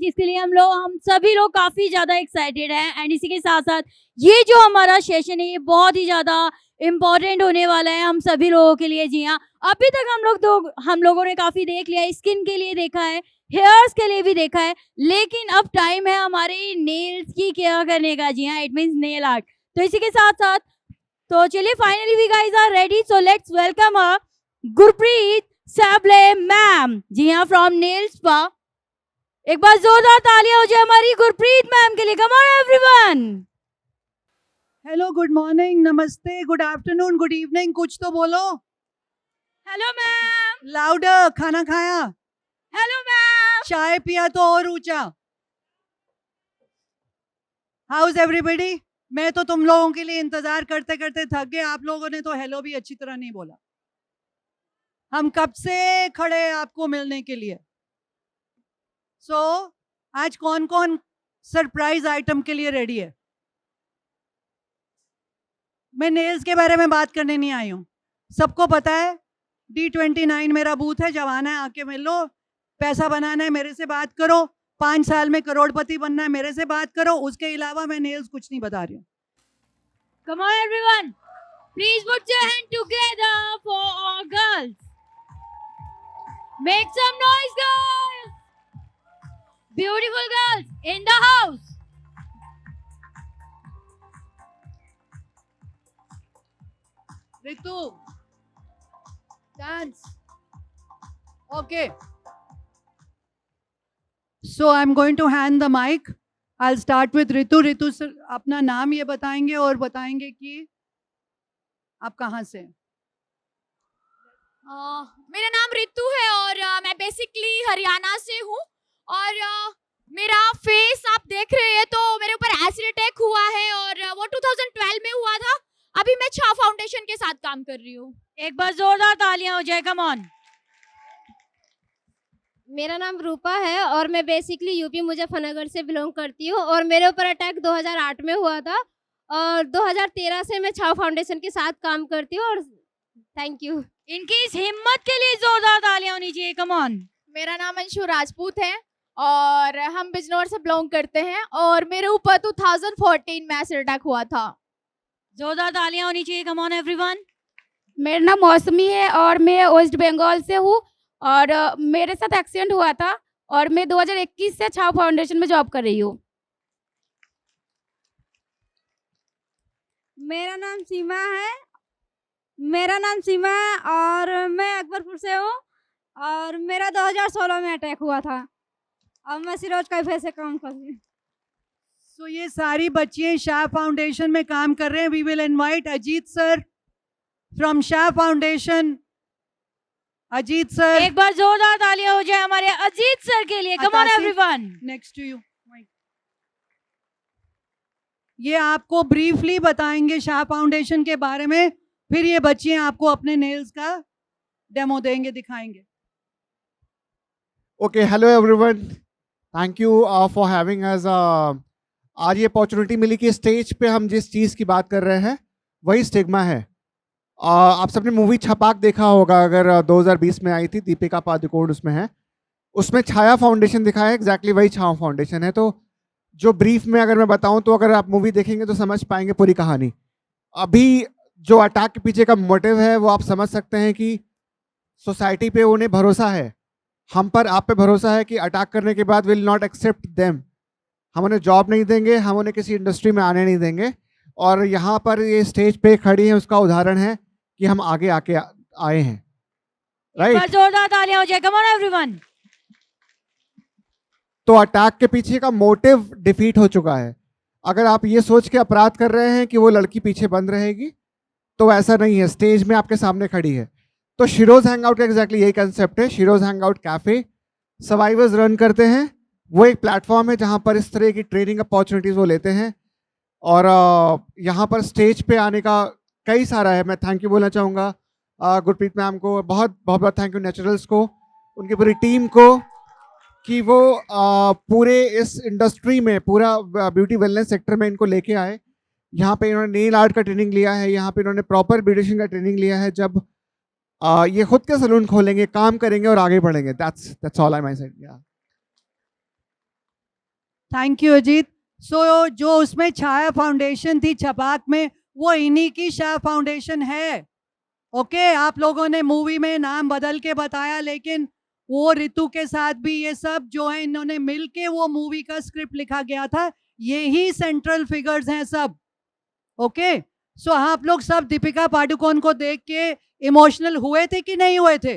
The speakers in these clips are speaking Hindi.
जिसके लिए हम सभी लोग काफी ज्यादा एक्साइटेड हैं एंड इसी के साथ साथ ये जो हमारा सेशन है ये बहुत ही ज्यादा इम्पोर्टेंट होने वाला है हम सभी लोगों के लिए। जी हाँ, अभी तक हम लोगों ने काफी देख लिया है, स्किन के लिए देखा है, हेयर्स के लिए भी देखा है, लेकिन अब टाइम है हमारे नेल्स की केयर करने का। जी हाँ, इट मीन्स नेल आर्ट। तो इसी के साथ साथ तो चलिए finally we guys are ready, so let's welcome Gurpreet Sable ma'am. जी हाँ, फ्रॉम नेल स्पा। एक बार जोरदार तालियां हो जाए हमारी गुरप्रीत मैम के लिए। Come on everyone. Hello, good morning, नमस्ते, गुड आफ्टरनून, गुड इवनिंग, कुछ तो बोलो। Hello ma'am. लाउडर। खाना खाया? Hello ma'am. चाय पिया तो और ऊंचा। How is everybody? मैं तो तुम लोगों के लिए इंतजार करते करते थक गए। आप लोगों ने तो हेलो भी अच्छी तरह नहीं बोला। हम कब से खड़े हैं आपको मिलने के लिए। आज कौन कौन सरप्राइज आइटम के लिए रेडी है? मैं नेल्स के बारे में बात करने नहीं आई हूँ, सबको पता है। D29 मेरा बूथ है, जवाना है, आके मिल लो। पैसा बनाना है मेरे से बात करो, 5 साल में करोड़पति बनना है मेरे से बात करो। उसके अलावा मैं नेल्स कुछ नहीं बता रही हूँ। Come on everyone, please put your hand together for our girls. Make some noise girls. Beautiful girls in the house. Ritu, dance. Okay. So I'm going to hand the mic. I'll start with Ritu. Ritu sir, अपना नाम ये बताएंगे और बताएंगे कि आप कहाँ से हैं। मेरा नाम रितु है और मैं बेसिकली हरियाणा से हूँ। और मेरा फेस आप देख रहे हैं तो मेरे ऊपर एसिड अटैक हुआ है और वो 2012 में हुआ था। अभी मैं छा फाउंडेशन के साथ काम कर रही हूँ। एक बार जोरदार तालियां हो जाए। Come on. मेरा नाम रूपा है और मैं बेसिकली यूपी मुजफ्फरनगर से बिलोंग करती हूँ और मेरे ऊपर अटैक 2008 में हुआ था और 2013 से मैं छाव फाउंडेशन के साथ काम करती हूँ। और थैंक यू। इनकी इस हिम्मत के लिए जोरदार तालियां होनी चाहिए। Come on. मेरा नाम अंशु राजपूत है और हम बिजनौर से बिलोंग करते हैं और मेरे ऊपर 2014 में एसिड अटैक हुआ था। जोरदार तालियां होनी चाहिए। कम ऑन एवरीवन। मेरा नाम मौसमी है और मैं वेस्ट बंगाल से हूँ और मेरे साथ एक्सीडेंट हुआ था और मैं 2021 से छाव फाउंडेशन में जॉब कर रही हूँ। मेरा नाम सीमा है और मैं अकबरपुर से हूँ और मेरा 2016 में अटैक हुआ था और मैं सिरोज कैफे से काम कर रही हूँ। So ये सारी बच्चियां शाह फाउंडेशन में काम कर रहे हैं। We will invite Ajit sir from Shah foundation. Ajit sir, एक बार जोरदार तालियां हो जाए हमारे अजीत सर के लिए। Come on everyone. Next to you. ये आपको ब्रीफली बताएंगे शाह फाउंडेशन के बारे में, फिर ये बच्चियां आपको अपने नेल्स का डेमो देंगे, दिखाएंगे। Okay, hello everyone. Thank you for having us. आज ये अपॉर्चुनिटी मिली कि स्टेज पे हम जिस चीज़ की बात कर रहे हैं वही स्टिग्मा है। आप सबने मूवी छपाक देखा होगा, अगर 2020 में आई थी, दीपिका पादुकोण उसमें है। उसमें छाया फाउंडेशन दिखाया है, एग्जैक्टली वही छाया फाउंडेशन है। तो जो ब्रीफ में अगर मैं बताऊं तो अगर आप मूवी देखेंगे तो समझ पाएंगे पूरी कहानी। अभी जो अटैक के पीछे का मोटिव है वो आप समझ सकते हैं कि सोसाइटी पे उन्हें भरोसा है, हम पर, आप पे भरोसा है कि अटैक करने के बाद विल नॉट एक्सेप्ट देम। हम उन्हें जॉब नहीं देंगे, हम उन्हें किसी इंडस्ट्री में आने नहीं देंगे। और यहाँ पर ये स्टेज पे खड़ी है, उसका उदाहरण है कि हम आगे आके आए हैं। राइट, जोरदार तालियां हो जाए। कम ऑन एवरीवन। तो अटैक के पीछे का मोटिव डिफीट हो चुका है। अगर आप ये सोच के अपराध कर रहे हैं कि वो लड़की पीछे बंद रहेगी, तो ऐसा नहीं है। स्टेज में आपके सामने खड़ी है। तो शिरोज हैंगआउट का एग्जैक्टली यही कंसेप्ट है। शिरोज हैंगआउट कैफे सर्वाइवर्स रन करते हैं। वो एक प्लेटफॉर्म है जहाँ पर इस तरह की ट्रेनिंग अपॉर्चुनिटीज वो लेते हैं और यहाँ पर स्टेज पे आने का कई सारा है। मैं थैंक यू बोलना चाहूँगा गुरप्रीत मैम को, बहुत बहुत थैंक यू नेचुरल्स को, उनकी पूरी टीम को, कि वो पूरे इस इंडस्ट्री में, पूरा ब्यूटी वेलनेस सेक्टर में इनको लेके आए। यहाँ पे इन्होंने नेल आर्ट का ट्रेनिंग लिया है, यहाँ पे इन्होंने प्रॉपर ब्यूटिशियन का ट्रेनिंग लिया है। जब ये खुद के सलून खोलेंगे, काम करेंगे और आगे बढ़ेंगे। That's all I my side. Thank you Ajit. So जो उसमें छाया फाउंडेशन थी छपाक में, वो इन्हीं की छाया फाउंडेशन है। ओके, आप लोगों ने मूवी में नाम बदल के बताया, लेकिन वो ऋतु के साथ भी ये सब जो है इन्होंने मिलके वो मूवी का स्क्रिप्ट लिखा गया था, यही सेंट्रल फिगर्स हैं सब। ओके, सो आप लोग सब दीपिका पादुकोण को देख के इमोशनल हुए थे कि नहीं हुए थे?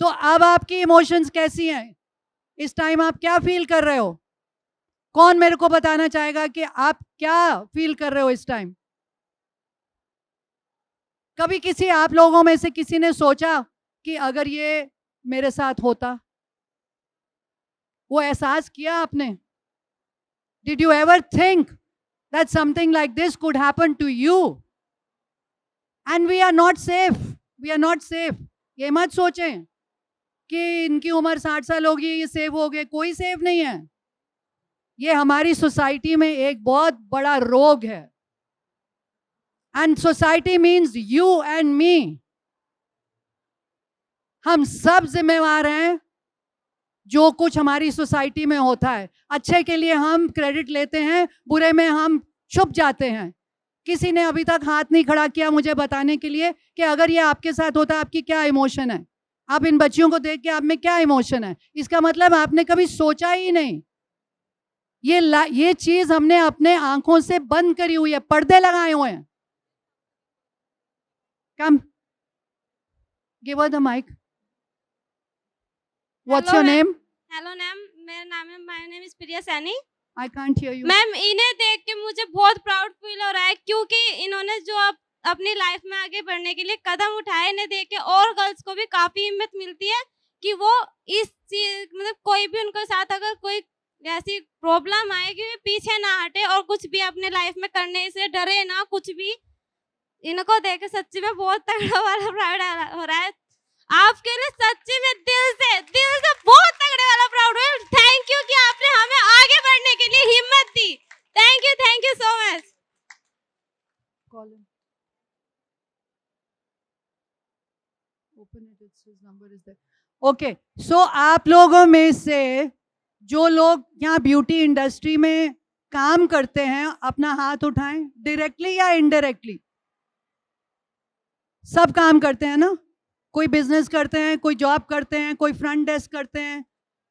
तो अब आपकी इमोशंस कैसी हैं इस टाइम? आप क्या फील कर रहे हो? कौन मेरे को बताना चाहेगा कि आप क्या फील कर रहे हो इस टाइम? कभी किसी आप लोगों में से किसी ने सोचा कि अगर ये मेरे साथ होता? वो एहसास किया आपने? Did you ever think that something like this could happen to you? And we are not safe. We are not safe. ये मत सोचें कि इनकी उम्र 60 साल होगी, ये सेव हो गए। कोई सेव नहीं है। ये हमारी सोसाइटी में एक बहुत बड़ा रोग है। And society means you and me. हम सब जिम्मेवार हैं जो कुछ हमारी सोसाइटी में होता है। अच्छे के लिए हम क्रेडिट लेते हैं, बुरे में हम छुप जाते हैं। किसी ने अभी तक हाथ नहीं खड़ा किया मुझे बताने के लिए कि अगर ये आपके साथ होता आपकी क्या इमोशन है। आप इन बच्चियों को देख के आप में क्या इमोशन है? इसका मतलब आपने कभी सोचा ही नहीं। ये चीज हमने अपने आंखों से बंद करी हुई है, पर्दे लगाए हुए हैं। Come give her the mic. What's your name? Hello ma'am, मेरा नाम है, my name is Priya Saini. I can't hear you. Ma'am, इन्हें देख के मुझे बहुत प्राउड फील हो रहा है, क्योंकि इन्होंने जो अपनी लाइफ में आगे बढ़ने के लिए कदम उठाए, इन्हें देख के और गर्ल्स को भी काफी हिम्मत मिलती है कि वो इस चीज, मतलब कोई भी उनके साथ अगर कोई ऐसी प्रॉब्लम आए कि वे पीछे ना हटे और कुछ भी अपने लाइफ में करने से डरे ना कुछ भी। इनको देख के सच्ची में बहुत तगड़ा वाला प्राउड हो रहा है। आपके लिए सच्ची में दिल से बहुत तगड़े वाला प्राउड है। थैंक यू कि आपने हमें आगे बढ़ने के लिए हिम्मत दी। Thank you so much. Okay, so आप लोगों में से जो लोग यहाँ ब्यूटी इंडस्ट्री में काम करते हैं अपना हाथ उठाएं, डायरेक्टली या इनडायरेक्टली। सब काम करते हैं ना? कोई बिजनेस करते हैं, कोई जॉब करते हैं, कोई फ्रंट डेस्क करते हैं,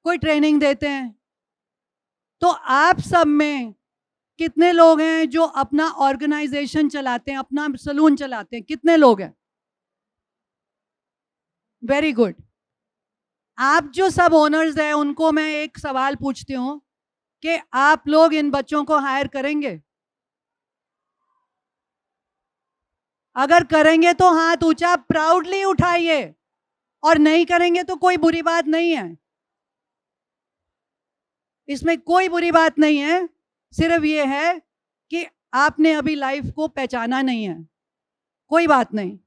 कोई ट्रेनिंग देते हैं। तो आप सब में कितने लोग हैं जो अपना ऑर्गेनाइजेशन चलाते हैं, अपना सलून चलाते हैं? कितने लोग हैं? Very good. आप जो सब ओनर्स हैं उनको मैं एक सवाल पूछती हूँ कि आप लोग इन बच्चों को हायर करेंगे? अगर करेंगे तो हाथ ऊंचा प्राउडली उठाइए, और नहीं करेंगे तो कोई बुरी बात नहीं है। इसमें कोई बुरी बात नहीं है, सिर्फ ये है कि आपने अभी लाइफ को पहचाना नहीं है। कोई बात नहीं,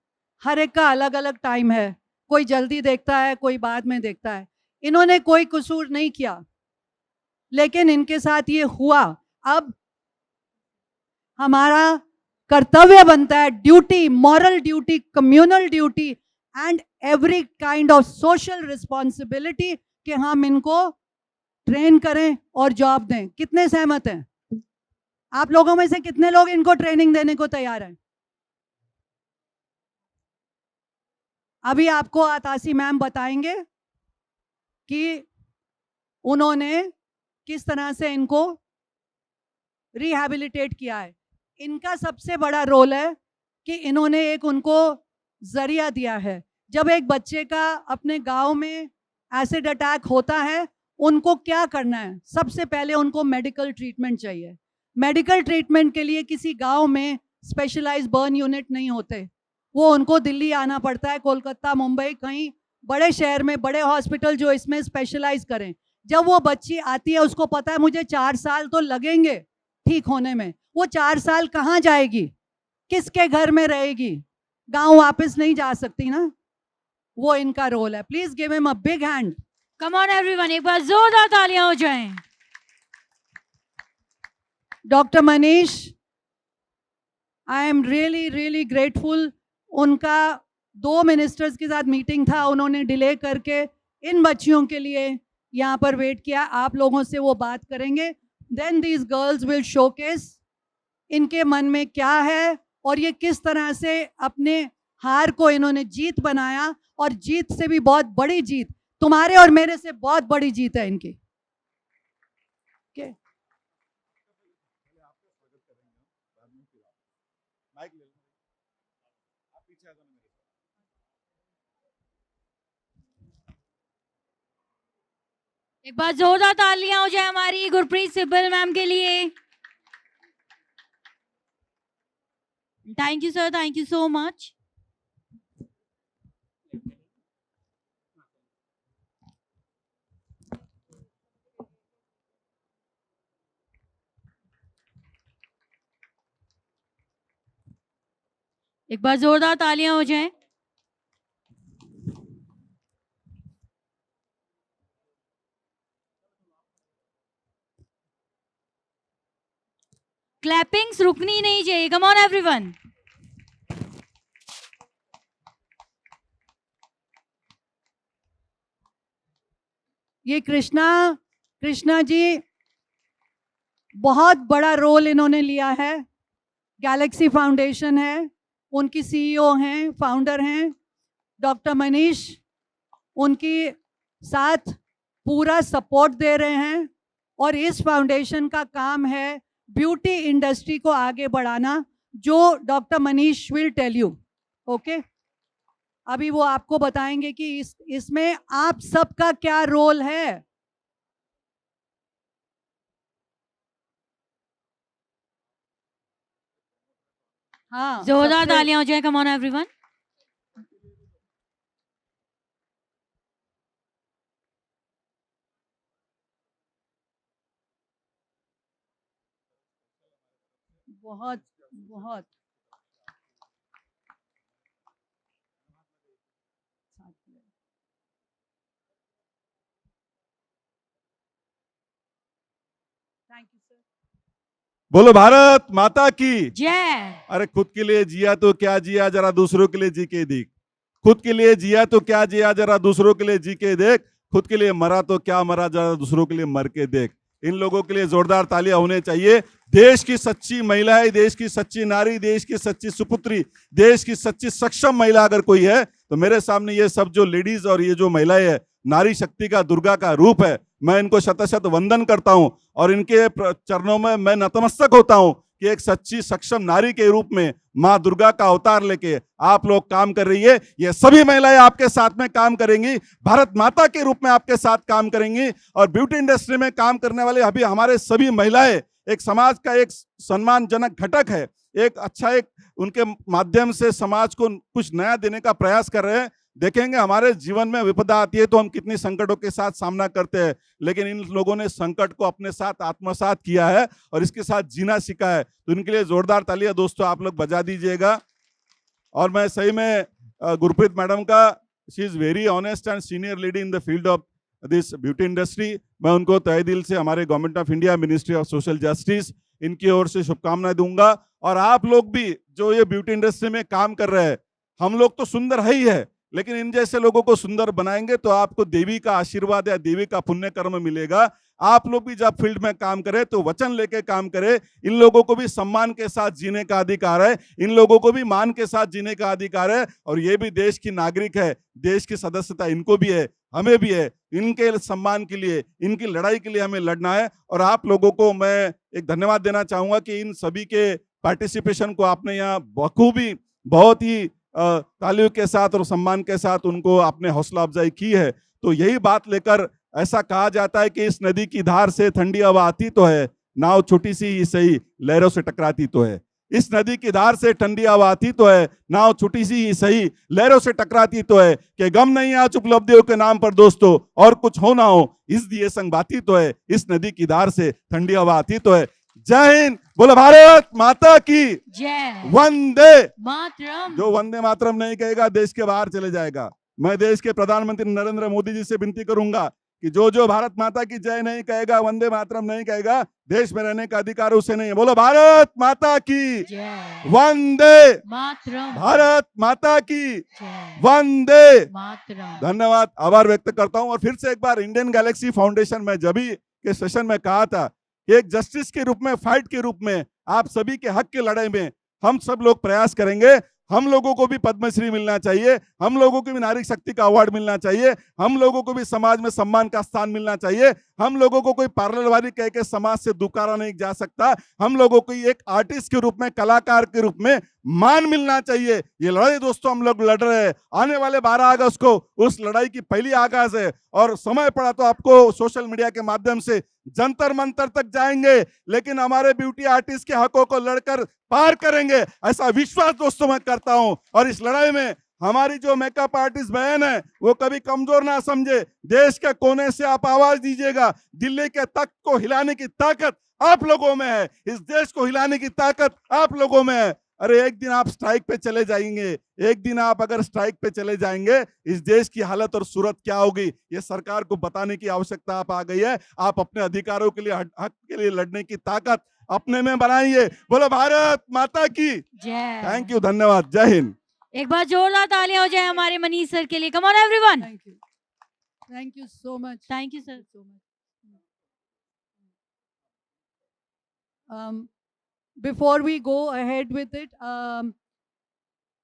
हर एक का अलग अलग टाइम है। कोई जल्दी देखता है, कोई बाद में देखता है। इन्होंने कोई कसूर नहीं किया, लेकिन इनके साथ ये हुआ। अब हमारा कर्तव्य बनता है, duty, moral duty, communal duty and every kind of social responsibility कि हम इनको ट्रेन करें और जॉब दें। कितने सहमत हैं? आप लोगों में से कितने लोग इनको ट्रेनिंग देने को तैयार हैं? अभी आपको आतासी मैम बताएंगे कि उन्होंने किस तरह से इनको रिहैबिलिटेट किया है। इनका सबसे बड़ा रोल है कि इन्होंने एक उनको जरिया दिया है। जब एक बच्चे का अपने गांव में एसिड अटैक होता है, उनको क्या करना है? सबसे पहले उनको मेडिकल ट्रीटमेंट चाहिए। मेडिकल ट्रीटमेंट के लिए किसी गांव में स्पेशलाइज्ड बर्न यूनिट नहीं होते, वो उनको दिल्ली आना पड़ता है, कोलकाता, मुंबई, कहीं बड़े शहर में बड़े हॉस्पिटल जो इसमें स्पेशलाइज करें। जब वो बच्ची आती है, उसको पता है मुझे 4 साल तो लगेंगे ठीक होने में। वो 4 साल कहाँ जाएगी? किसके घर में रहेगी, गांव वापस नहीं जा सकती ना, वो इनका रोल है. Please give him a big hand. Come on everyone, एक बार जोरदार तालियां हो जाएं. Doctor Manish, I am really really grateful. उनका 2 मिनिस्टर्स के साथ मीटिंग था, उन्होंने डिले करके इन बच्चियों के लिए यहाँ पर वेट किया. आप लोगों से वो बात करेंगे. Then these girls will showcase इनके मन में क्या है और ये किस तरह से अपने हार को इन्होंने जीत बनाया, और जीत से भी बहुत बड़ी जीत, तुम्हारे और मेरे से बहुत बड़ी जीत है इनकी. एक बार जोरदार तालियां हो जाए हमारी गुरप्रीत सिब्बल मैम के लिए. Thank you sir, thank you so much. एक बार जोरदार तालियां हो जाएं. क्लैपिंग्स रुकनी नहीं चाहिए. कम ऑन एवरीवन. ये कृष्णा जी बहुत बड़ा रोल इन्होंने लिया है. गैलेक्सी फाउंडेशन है, उनकी सीईओ हैं, फाउंडर हैं. डॉक्टर मनीष उनकी साथ पूरा सपोर्ट दे रहे हैं, और इस फाउंडेशन का काम है ब्यूटी इंडस्ट्री को आगे बढ़ाना, जो doctor Manish will tell you. Okay, अभी वो आपको बताएंगे कि इसमें आप सबका क्या रोल है. हाँ, जोरदार सबसे- तालियां हो जाए. कम ऑन एवरीवन. बहुत बहुत थैंक यू सर. बोलो भारत माता की. जय. अरे खुद के लिए जिया तो क्या जिया, जरा दूसरों के लिए जी के देख. खुद के लिए जिया तो क्या जिया, जरा दूसरों के लिए जी के देख. खुद के लिए मरा तो क्या मरा, जरा दूसरों के लिए मर के देख. इन लोगों के लिए जोरदार तालियां होने चाहिए. देश की सच्ची महिलाएं, देश की सच्ची नारी, देश की सच्ची सुपुत्री, देश की सच्ची सक्षम महिला अगर कोई है तो मेरे सामने ये सब जो लेडीज और ये जो महिलाएं है, नारी शक्ति का, दुर्गा का रूप है. मैं इनको शत शत वंदन करता हूं और इनके चरणों में मैं नतमस्तक होता हूं कि एक सच्ची सक्षम नारी के रूप में माँ दुर्गा का अवतार लेके आप लोग काम कर रही है. ये सभी महिलाएं आपके साथ में काम करेंगी, भारत माता के रूप में आपके साथ काम करेंगी. और ब्यूटी इंडस्ट्री में काम करने वाले अभी हमारे सभी महिलाएं एक समाज का एक सम्मानजनक घटक है. एक अच्छा, एक उनके माध्यम से समाज को कुछ नया देने का प्रयास कर रहे हैं. देखेंगे हमारे जीवन में विपदा आती है तो हम कितनी संकटों के साथ सामना करते हैं, लेकिन इन लोगों ने संकट को अपने साथ आत्मसात किया है और इसके साथ जीना सीखा है. तो इनके लिए जोरदार तालियां दोस्तों आप लोग बजा दीजिएगा. और मैं सही में गुरप्रीत मैडम का, she is very honest and senior lady in the field of this beauty industry. मैं उनको तहे दिल से हमारे government of India, ministry of social justice, इनकी ओर से शुभकामनाएं दूंगा. और आप लोग भी जो ये ब्यूटी इंडस्ट्री में काम कर रहे हैं, हम लोग तो सुंदर है ही है, लेकिन इन जैसे लोगों को सुंदर बनाएंगे तो आपको देवी का आशीर्वाद या देवी का पुण्य कर्म मिलेगा. आप लोग भी जब फील्ड में काम करें तो वचन लेके काम करें. इन लोगों को भी सम्मान के साथ जीने का अधिकार है, इन लोगों को भी मान के साथ जीने का अधिकार है. और ये भी देश की नागरिक है, देश की सदस्यता इनको भी है, हमें भी है. इनके सम्मान के लिए, इनकी लड़ाई के लिए हमें लड़ना है. और आप लोगों को मैं एक धन्यवाद देना चाहूंगा कि इन सभी के पार्टिसिपेशन को आपने यहाँ बखूबी, बहुत ही तालियों के साथ और सम्मान के साथ उनको आपने हौसला अफजाई की है. तो यही बात लेकर ऐसा कहा जाता है कि इस नदी की धार से ठंडी हवा आती तो है, नाव छोटी सी ही सही लहरों से टकराती तो है. इस नदी की धार से ठंडी हवा आती तो है, नाव छोटी सी ही सही लहरों से टकराती तो है. कि गम नहीं आज उपलब्धियों के नाम पर दोस्तों, और कुछ हो ना हो इस दिए संग बाती तो है. इस नदी की धार से ठंडी हवा आती तो है. जय हिंद, बोलो भारत माता की जय वंदे। मातरम। जो वंदे मातरम नहीं कहेगा देश के बाहर चले जाएगा। मैं देश के प्रधानमंत्री नरेंद्र मोदी जी से विनती करूंगा कि जो भारत माता की जय नहीं कहेगा, वंदे मातरम नहीं कहेगा, देश में रहने का अधिकार उसे नहीं है। बोलो भारत माता की जय वंदे, मातरम। भारत माता की जय वंदे। मातरम। धन्यवाद, आभार व्यक्त करता हूं। और फिर से एक बार इंडियन गैलेक्सी फाउंडेशन में जब भी के सेशन में कहा था, एक जस्टिस के रूप में, फाइट के रूप में, आप सभी के हक की लड़ाई में हम सब लोग प्रयास करेंगे। हम लोगों को भी पद्मश्री मिलना चाहिए, हम लोगों को भी नारी शक्ति का अवार्ड मिलना चाहिए, हम लोगों को भी समाज में सम्मान का स्थान मिलना चाहिए। हम लोगों को कोई पार्लरवादी कह के समाज से दुकारा नहीं जा सकता। हम लोगों को एक आर्टिस्ट के रूप में, कलाकार के रूप में मान मिलना चाहिए। ये लड़ाई दोस्तों हम लोग लड़ रहे हैं। आने वाले 12 अगस्त को उस लड़ाई की पहली आगाज है, और समय पड़ा तो आपको सोशल मीडिया के माध्यम से जंतर मंतर तक जाएंगे, लेकिन हमारे ब्यूटी आर्टिस्ट के हकों को लड़कर पार करेंगे, ऐसा विश्वास दोस्तों मैं करता हूं। और इस लड़ाई में हमारी जो मेकअप आर्टिस्ट बहन है वो कभी कमजोर ना समझे। देश के कोने से आप आवाज दीजिएगा, दिल्ली के तख्त को हिलाने की ताकत आप लोगों में है, इस देश को हिलाने की ताकत आप लोगों में है। अरे एक दिन आप स्ट्राइक पे चले जाएंगे, एक दिन आप अगर स्ट्राइक पे चले जाएंगे, इस देश की हालत और सूरत क्या होगी ये सरकार को बताने की आवश्यकता आप आ गई है। आप अपने अधिकारों के लिए, हक के लिए लड़ने की ताकत अपने में बनाइए। बोलो भारत माता की जय। थैंक यू, धन्यवाद, जय हिंद। एक बार जोरदार तालियां हो जाए हमारे मनीष सर के लिए। Come on everyone. Thank you so much. Thank you sir. so much. Before we go ahead with it,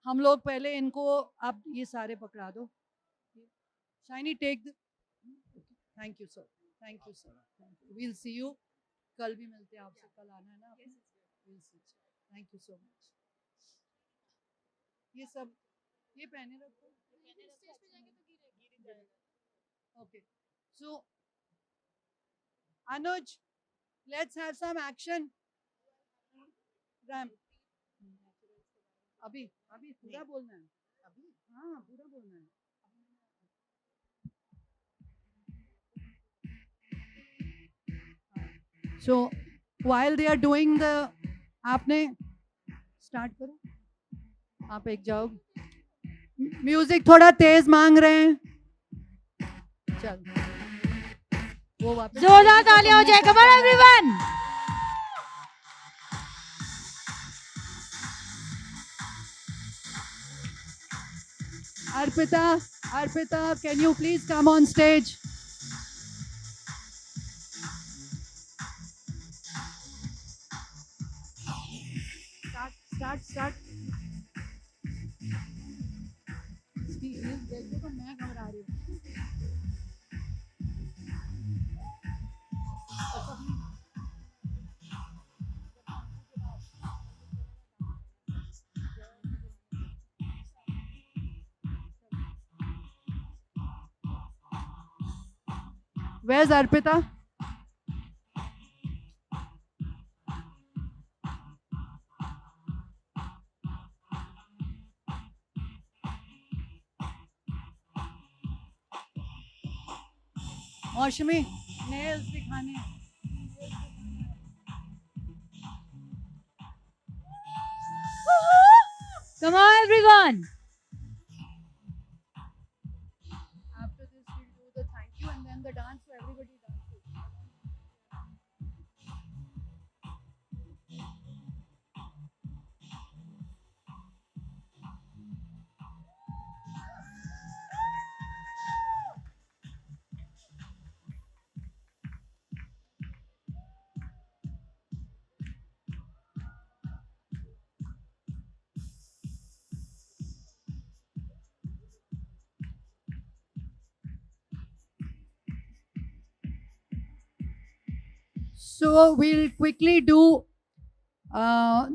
हम लोग पहले इनको, आप ये सारे पकड़ा दो। Shiny take the, thank you sir, thank you sir, we'll see you। कल भी मिलते हैं आपसे, कल आना है ना आपने? Thank you so much. ये सब ये पहने रखो। Okay, so Anuj, let's have some action। RAM, अभी अभी पूरा बोलना है, अभी हाँ पूरा बोलना है। So while they are doing the, आपने स्टार्ट करो, आप एक जाओ। म्यूजिक थोड़ा तेज मांग रहे हैं, चल वो वापस जोरदार तालियां हो जाए। कम on everyone. Arpita, can you please come on stage? Start। देखो तो मैं घबरा रही हूँ। Where's Arpita? मौसमी, नेल्स दिखाने हैं। Come on everyone. After this, we'll do the thank you and then the dance, so everybody dances. So we'll quickly do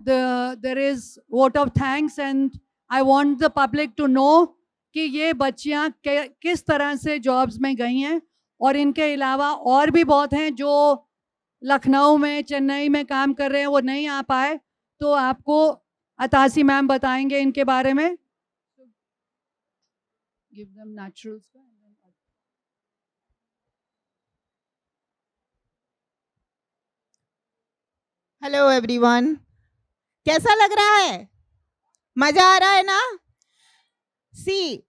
there is vote of thanks, and I want the public to know कि ये बच्चियां किस तरह से जॉब्स में गई हैं, और इनके अलावा और भी बहुत हैं जो लखनऊ में, चेन्नई में काम कर रहे हैं, वो नहीं आ पाए, तो आपको अतासी मैम बताएंगे इनके बारे में। Give them naturals का, and then हेलो एवरीवन, कैसा लग रहा है? मजा आ रहा है ना? सी,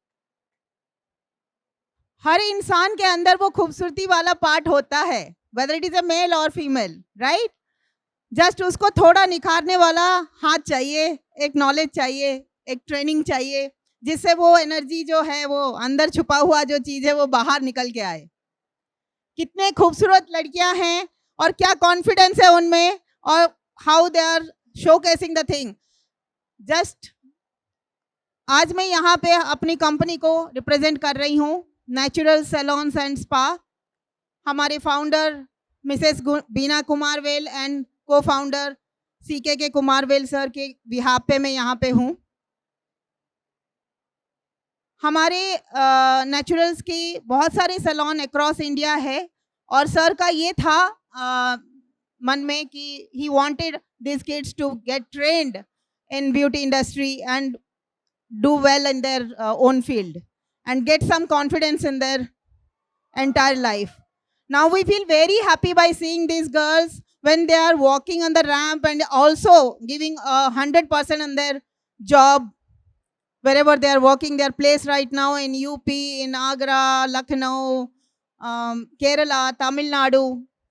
हर इंसान के अंदर वो खूबसूरती वाला पार्ट होता है, whether it is a male और फीमेल, राइट? जस्ट उसको थोड़ा निखारने वाला हाथ चाहिए, एक नॉलेज चाहिए, एक ट्रेनिंग चाहिए, जिससे वो एनर्जी जो है, वो अंदर छुपा हुआ जो चीज़ है, वो बाहर निकल के आए। कितने खूबसूरत लड़कियां हैं और क्या कॉन्फिडेंस है उनमें, और how they are showcasing the thing. Just आज मैं यहाँ पे अपनी कंपनी को रिप्रेजेंट कर रही हूँ, नेचुरल सैलून्स एंड स्पा। हमारे founder Mrs Bina Kumaravel and co founder CK Kumaravel sir के बिहाफ पे मैं यहाँ पे हूँ। हमारे नेचुरल्स की बहुत सारे सैलून अक्रॉस इंडिया है, और सर का ये था मन में कि he wanted this kids to get trained in beauty industry and do well in their own field and get some confidence in their entire life. Now we feel very happy by seeing these girls when they are walking on the ramp and also giving 100% on their job wherever they are working. They are placed right now in UP, in Agra, Lucknow, Kerala, Tamil Nadu,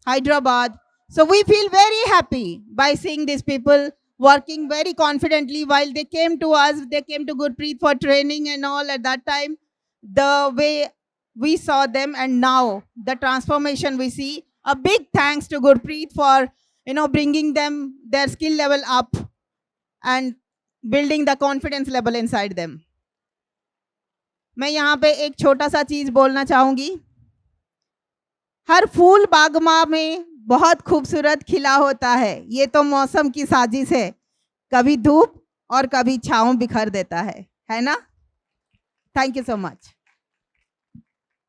Hyderabad. So we feel very happy by seeing these people working very confidently. While they came to us, they came to Gurpreet for training and all. At that time, the way we saw them, and now the transformation we see. A big thanks to Gurpreet for bringing them their skill level up and building the confidence level inside them. मैं यहाँ पे एक छोटा सा चीज बोलना चाहूंगी। हर फूल बागमा में बहुत खूबसूरत खिला होता है, ये तो मौसम की साजिश है, कभी धूप और कभी छांव बिखर देता है ना? Thank you so much.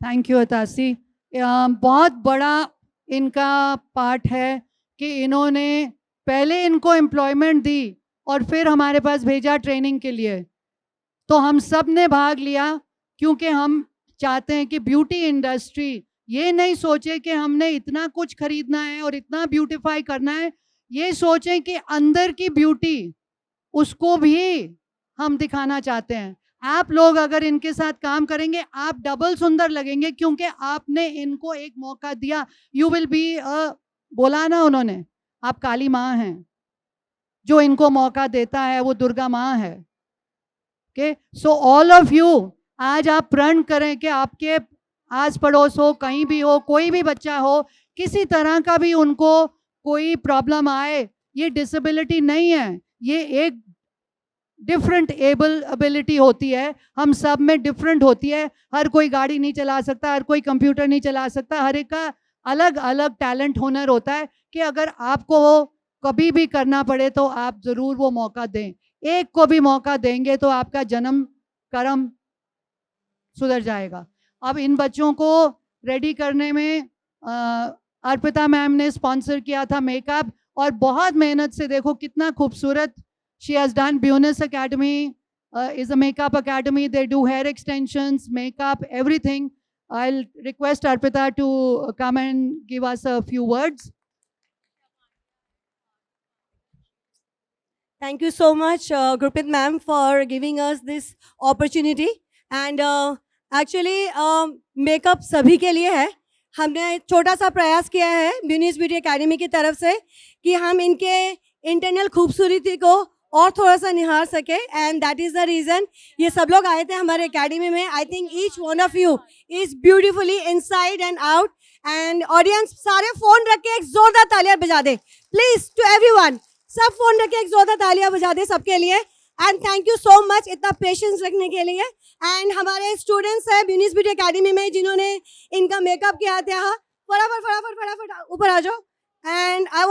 Thank you Atasi. बहुत बड़ा इनका पार्ट है कि इन्होंने पहले इनको एम्प्लॉयमेंट दी और फिर हमारे पास भेजा ट्रेनिंग के लिए। तो हम सब ने भाग लिया, क्योंकि हम चाहते हैं कि ब्यूटी इंडस्ट्री ये नहीं सोचे कि हमने इतना कुछ खरीदना है और इतना ब्यूटीफाई करना है, ये सोचें कि अंदर की ब्यूटी उसको भी हम दिखाना चाहते हैं। आप लोग अगर इनके साथ काम करेंगे, आप डबल सुंदर लगेंगे, क्योंकि आपने इनको एक मौका दिया। यू विल बी बोला ना उन्होंने, आप काली माँ हैं, जो इनको मौका देता है वो दुर्गा माँ है। Okay, so all of you आज आप प्रण करें कि आपके आस पड़ोस हो, कहीं भी हो, कोई भी बच्चा हो, किसी तरह का भी उनको कोई प्रॉब्लम आए, ये डिसेबिलिटी नहीं है, ये एक डिफरेंट एबिलिटी होती है, हम सब में डिफरेंट होती है। हर कोई गाड़ी नहीं चला सकता, हर कोई कंप्यूटर नहीं चला सकता, हर एक का अलग अलग टैलेंट हुनर होता है कि अगर आपको कभी भी करना पड़े तो आप ज़रूर वो मौका दें। एक को भी मौका देंगे तो आपका जन्म कर्म सुधर जाएगा। अब इन बच्चों को रेडी करने में अर्पिता मैम ने स्पॉन्सर किया था मेकअप, और बहुत मेहनत से देखो कितना खूबसूरत she has done. Buenos academy is a makeup academy, they do here extensions, makeup, everything. I'll request Arpita to come and give us a few words. Thank you so much, Gurpreet ma'am, for giving us this opportunity. And actually, makeup सभी के लिए है। हमने छोटा सा प्रयास किया है ब्यूनीस ब्यूटी एकेडमी की तरफ से कि हम इनके इंटरनल खूबसूरती को और थोड़ा सा निहार सके, and that is the reason ये सब लोग आए थे हमारे एकेडमी में। I think each one of you is beautifully inside and out. And audience सारे फ़ोन रख के एक ज़ोरदार तालियां बजा दे प्लीज़ टू एवरीवन। सब फ़ोन रख के एक ज़ोरदार तालियां बजा दे सबके लिए। And thank you so much इतना पेशेंस रखने के लिए। एंड हमारे स्टूडेंट्स हैं ब्यूनीस ब्यूटी एकेडमी में जिन्होंने इनका मेकअप किया था, फटाफट फटाफट फटाफट ऊपर आ जाओ। And I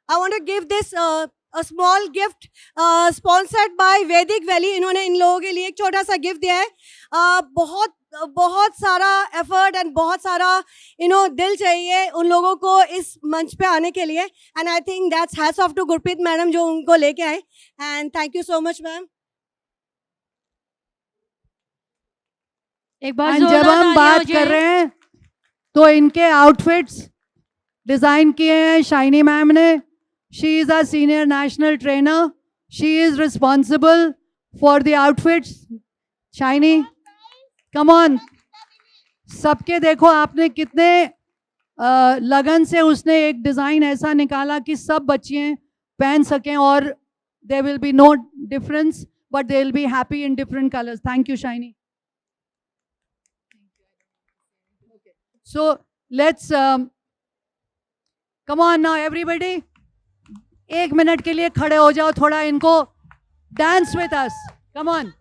want to give this a small gift sponsored by Vedic Valley. इन्होंने इन लोगों के लिए एक छोटा सा गिफ्ट दिया है। बहुत सारा एफर्ट एंड बहुत सारा दिल चाहिए उन लोगों को इस मंच पे आने के लिए। And I think that's hats off to Gurpreet madam जो उनको लेके आए। And thank you so much ma'am. एक बार जब हम बात कर रहे हैं तो इनके आउटफिट्स डिज़ाइन किए हैं शाइनी मैम ने. She is a senior national trainer. She is responsible for the outfits. Shiny, come on. सबके देखो आपने कितने लगन से उसने एक डिज़ाइन ऐसा निकाला कि सब बच्चियाँ पहन सकें और there will be no difference but they will be happy in different colors. Thank you, Shiny. So let's come on now everybody. 1 minute के लिए खड़े हो जाओ, थोड़ा इनको dance with us. Come on,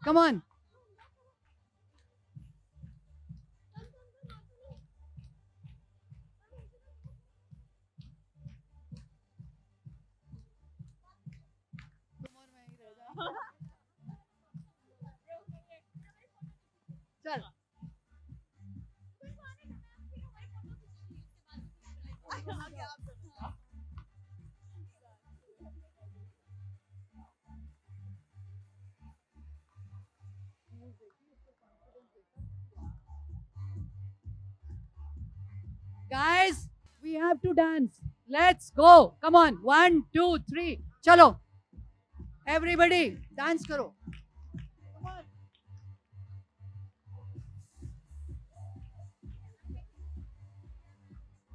come on. चल. Guys, we have to dance. Let's go. Come on. 1, 2, 3. Chalo. Everybody, dance karo. Come on.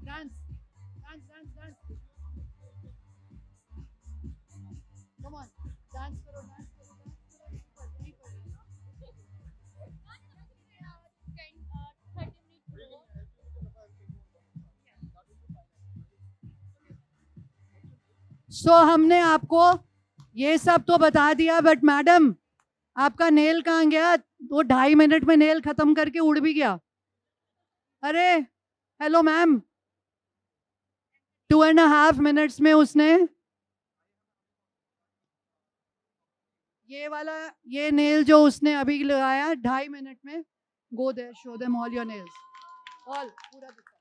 Dance. Dance, dance, dance. Come on. Dance karo, dance karo, dance karo. यहीं पर, यहीं पर. So हमने आपको ये सब तो बता दिया, बट मैडम आपका नेल कहाँ गया? वो 2.5 मिनट में नेल खत्म करके उड़ भी गया. अरे हेलो मैम, 2.5 मिनट्स में उसने ये नेल जो उसने अभी लगाया 2.5 मिनट में. Go there, show them all your nails, all पूरा दिखा.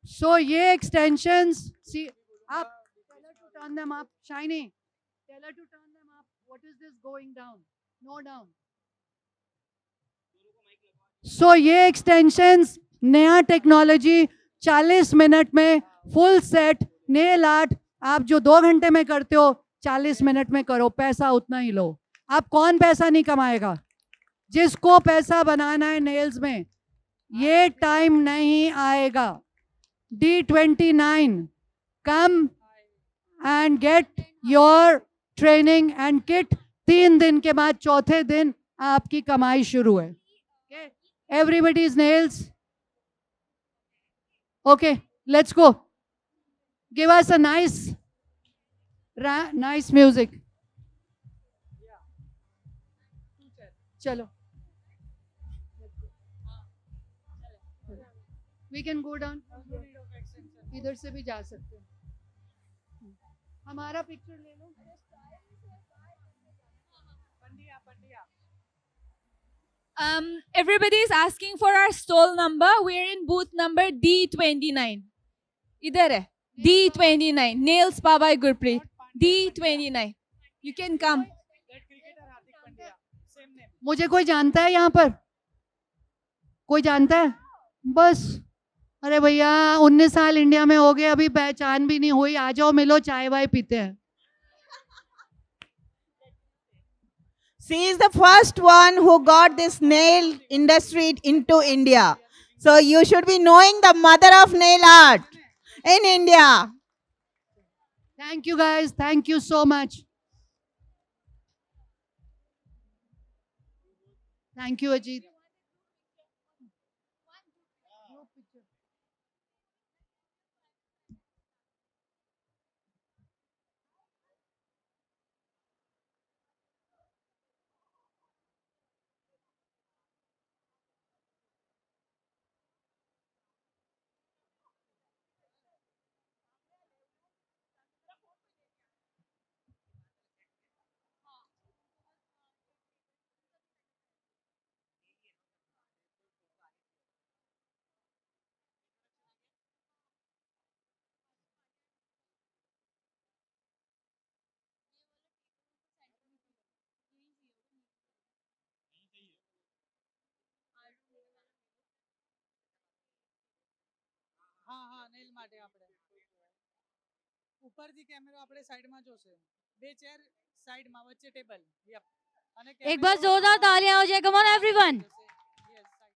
सो ये एक्सटेंशंस, सी आप tell her to turn them up. Shiny, tell her to turn them up. What is this going down? No down. So ये एक्सटेंशंस, नया टेक्नोलॉजी, 40 मिनट में फुल सेट नेल आर्ट. आप जो 2 घंटे में करते हो 40 मिनट में करो, पैसा उतना ही लो. आप कौन पैसा नहीं कमाएगा? जिसको पैसा बनाना है नेल्स में, ये टाइम नहीं आएगा. D29, come and get your training and kit. 3 दिन के बाद चौथे दिन आपकी कमाई शुरू है. Okay? Everybody's nails. Okay, let's go. Give us a nice music. चलो. We can go down. इधर से भी जा सकते हैं. हमारा पिक्चर ले लो. Everybody is asking for our stall number. We're in booth number D29. इधर है D29. Nails Spa by Gurpreet. D29. You can come. मुझे कोई जानता है यहाँ पर? कोई जानता है? बस. अरे भैया 19 साल इंडिया में हो गए, अभी पहचान भी नहीं हुई. आ जाओ, मिलो, चाय वाय पीते हैं. She is the first one who got this nail industry into India. So you should be knowing the mother of nail art in India. Thank you guys. Thank you so much. Thank you, Ajit. Nail માટે આપણે ઉપરથી કેમેરો આપણે સાઈડમાં જોશે બે ચેર સાઈડમાં વચ્ચે ટેબલ યપ અને एक बार जोरदार तालियां हो जाए, कम ऑन एवरीवन।